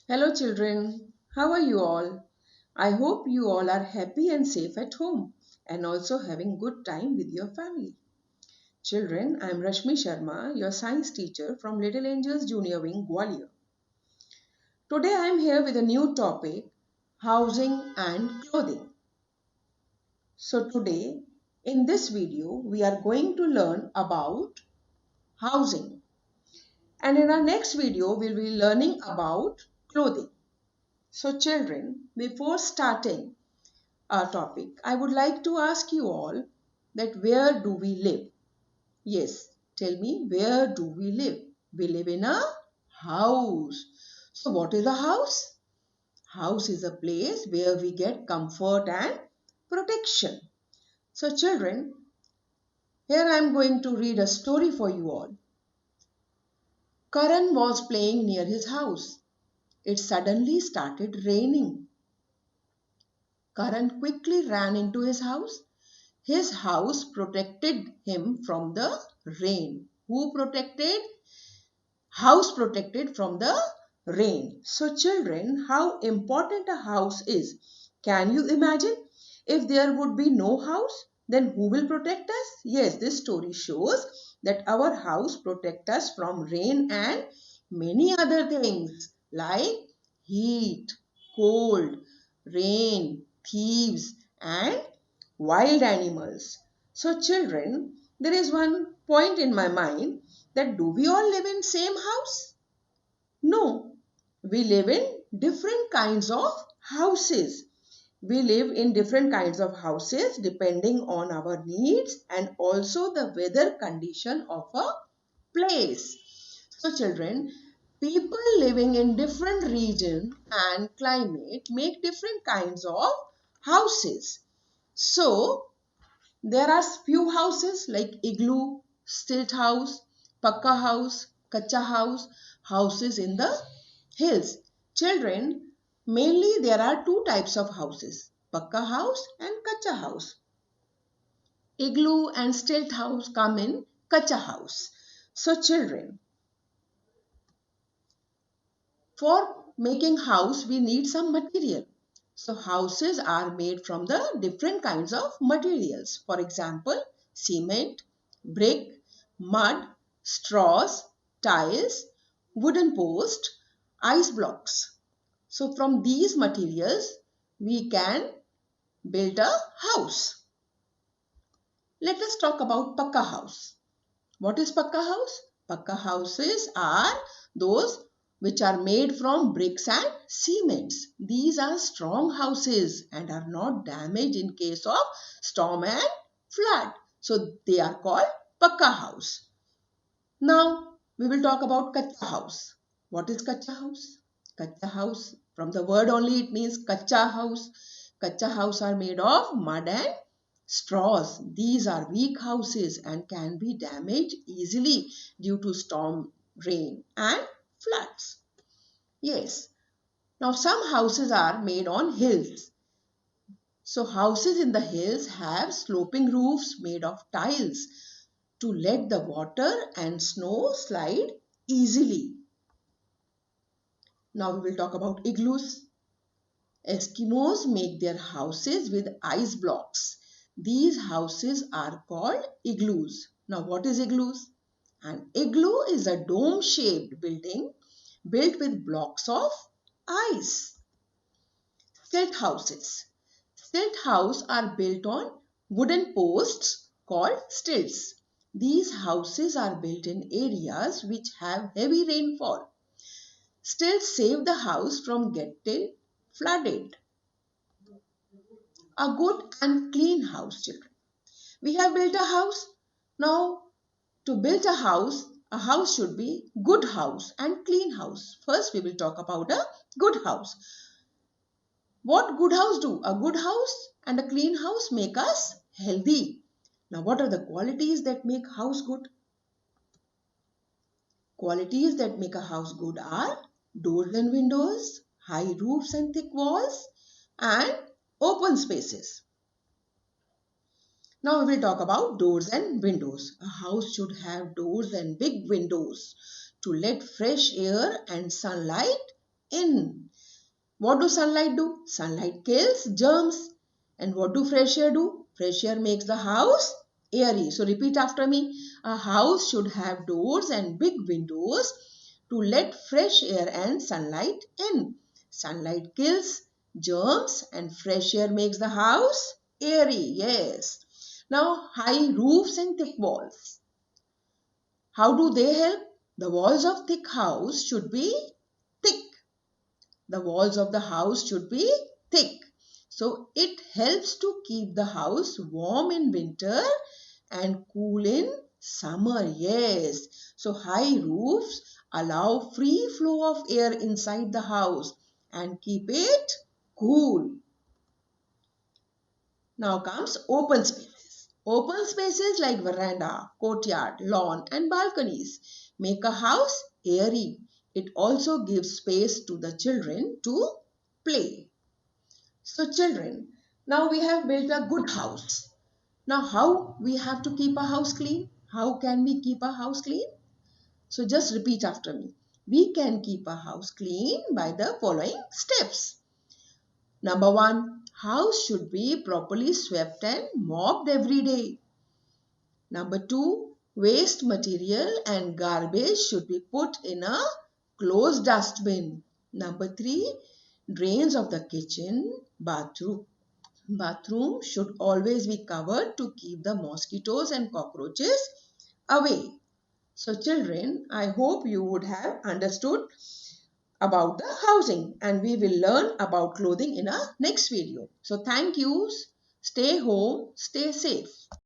Hello children, how are you all? I hope you all are happy and safe at home and also having good time with your family. Children, I am Rashmi Sharma, your science teacher from Little Angels Junior Wing, Gwalior. Today I am here with a new topic, housing and clothing. So today in this video we are going to learn about housing, and in our next video we will be learning about clothing. So children, before starting our topic, I would like to ask you all that where do we live? Yes, tell me, where do we live? We live in a house. So what is a house? House is a place where we get comfort and protection. So children, here I am going to read a story for you all. Karan was playing near his house. It suddenly started raining. Karan quickly ran into his house. His house protected him from the rain. Who protected? House protected from the rain. So children, how important a house is. Can you imagine? If there would be no house, then who will protect us? Yes, this story shows that our house protects us from rain and many other things like heat, cold, rain, thieves and wild animals. So children, there is one point in my mind that do we all live in same house? No, we live in different kinds of houses. We live in different kinds of houses depending on our needs and also the weather condition of a place. So children, people living in different region and climate make different kinds of houses. So there are few houses like igloo, stilt house, pakka house, kacha house, houses in the hills. Children, mainly there are two types of houses, pakka house and kacha house. Igloo and stilt house come in kacha house. So children, for making house we need some material. So houses are made from the different kinds of materials. For example, cement, brick, mud, straws, tiles, wooden post, ice blocks. So from these materials we can build a house. Let us talk about pakka house. What is pakka house? Pakka houses are those which are made from bricks and cements. These are strong houses and are not damaged in case of storm and flood. So they are called pakka house. Now we will talk about kacha house. What is kacha house? Kacha house, from the word only it means kacha house. Kacha house are made of mud and straws. These are weak houses and can be damaged easily due to storm, rain and floods. Yes. Now some houses are made on hills. So houses in the hills have sloping roofs made of tiles to let the water and snow slide easily. Now we will talk about igloos. Eskimos make their houses with ice blocks. These houses are called igloos. Now what is igloos? An igloo is a dome-shaped building built with blocks of ice. Stilt houses. Stilt houses are built on wooden posts called stilts. These houses are built in areas which have heavy rainfall. Stilts save the house from getting flooded. A good and clean house, children. We have built a house. Now, to build a house should be good house and clean house. First, we will talk about a good house. What good house do? A good house and a clean house make us healthy. Now, what are the qualities that make house good? Qualities that make a house good are doors and windows, high roofs and thick walls, and open spaces. Now we will talk about doors and windows. A house should have doors and big windows to let fresh air and sunlight in. What do sunlight do? Sunlight kills germs. And what do fresh air do? Fresh air makes the house airy. So repeat after me. A house should have doors and big windows to let fresh air and sunlight in. Sunlight kills germs and fresh air makes the house airy. Yes. Now high roofs and thick walls. How do they help? The walls of thick house should be thick. The walls of the house should be thick. So it helps to keep the house warm in winter and cool in summer. Yes. So high roofs allow free flow of air inside the house and keep it cool. Now comes open spaces. Open spaces like veranda, courtyard, lawn and balconies make a house airy. It also gives space to the children to play. So children, now we have built a good house. Now how we have to keep a house clean? How can we keep a house clean? So just repeat after me. We can keep a house clean by the following steps. Number 1, house should be properly swept and mopped every day. Number 2, waste material and garbage should be put in a closed dustbin. Number 3, drains of the kitchen, bathroom should always be covered to keep the mosquitoes and cockroaches away. So children, I hope you would have understood about the housing, and we will learn about clothing in our next video. So thank you. Stay home, stay safe.